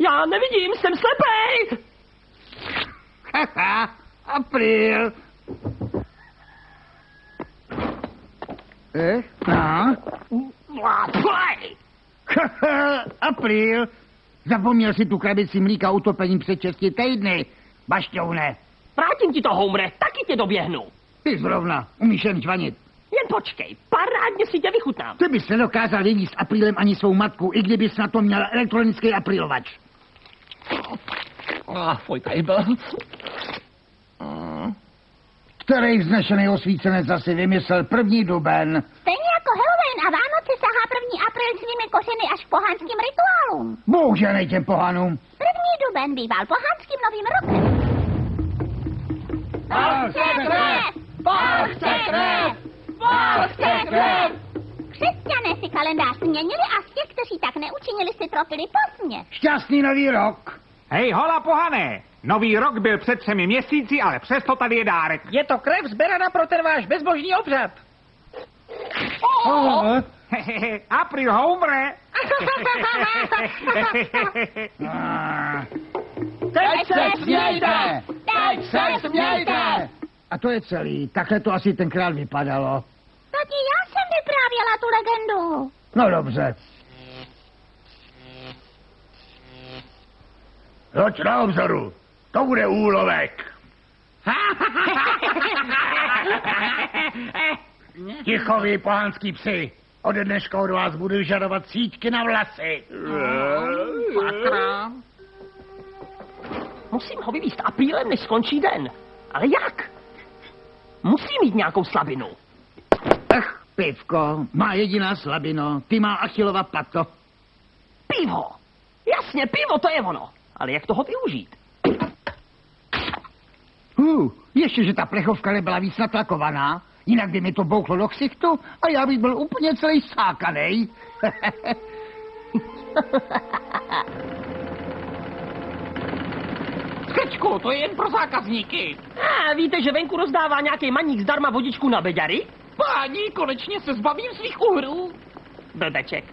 Já nevidím, jsem slepej. Haha, Apríl. No. Apríl. Zapomněl si tu krabici mlíka utopení před 6 týdny. Bašťoune. Vrátím ti to, Homere, taky tě doběhnu. Ty zrovna, umíš jen žvanit. Jen počkej, parádně si tě vychutnám. Ty bys nedokázal vyjíst Aprílem ani svou matku, i kdybys na to měl elektronický aprílovač. Který vznešený osvícenec zase vymyslel 1. duben? Stejně jako Halloween a Vánoce sahá 1. apríl svými kořeny až k pohanským rituálům. Bohužel těm pohanům. 1. duben býval pohanským novým rokem. Polsce krev! Polsce krev! Polsce krev! Křesťané si kalendář změnili a z těch, kteří tak neučinili, si trofili posměch. Šťastný nový rok! Hej, hola pohané! Nový rok byl před 3 měsíci, ale přesto tady je dárek. Je to krev zberaná pro ten váš bezbožný obřad. Apríl Homere! Teď se smějte! Teď se smějte! A to je celý. Takhle to asi tenkrát vypadalo. Tati, já jsem vyprávěla tu legendu. No dobře. Loď na obzoru. To bude úlovek. Ticho, vy pohánský psi. Ode dneška od vás budu vyžadovat síťky na vlasy. Musím ho vyvízt aprílem, než skončí den. Ale jak? Musí mít nějakou slabinu. Ach, pivko, má jediná slabino. Ty má Achillova pato. Pivo. Jasně, pivo, to je ono. Ale jak toho využít? Ještě, že ta plechovka nebyla víc natlakovaná, jinak by mi to bouchlo do ksichtu a já bych byl úplně celý sákanej. Skečku, to je jen pro zákazníky. A víte, že venku rozdává nějaký maník zdarma vodičku na beďary? Páni, konečně se zbavím svých uhrů. Blbeček.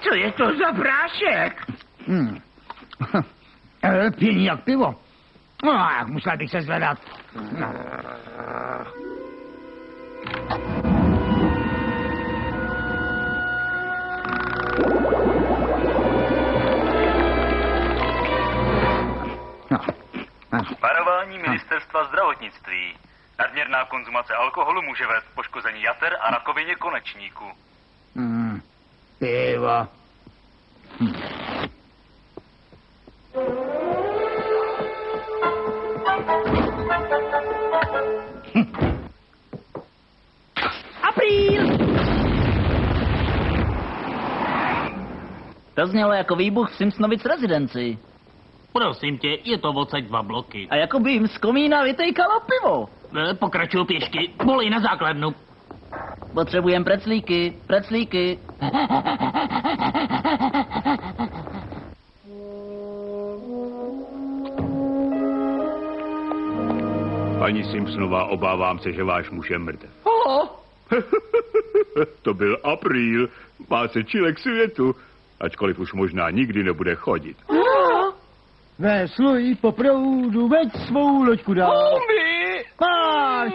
Co je to za brášek? Pění jak pivo. No, musel bych se zvedat. No. Varování ministerstva zdravotnictví. Nadměrná konzumace alkoholu může vést k poškození jater a rakovině konečníku. Pivo. Apríl! To znělo jako výbuch v Simpsonovic rezidenci. Prosím tě, je to odsaď 2 bloky. A jako by jim z komína vytejkalo pivo. Pokračuju pěšky, volej na základnu. Potřebujem preclíky, preclíky. Paní Simpsonová, obávám se, že váš muž je mrtev. To byl Apríl, má se čile k světu, ačkoliv už možná nikdy nebude chodit. Vesluj po proudu, veď svou loďku dál. Umí! Máš!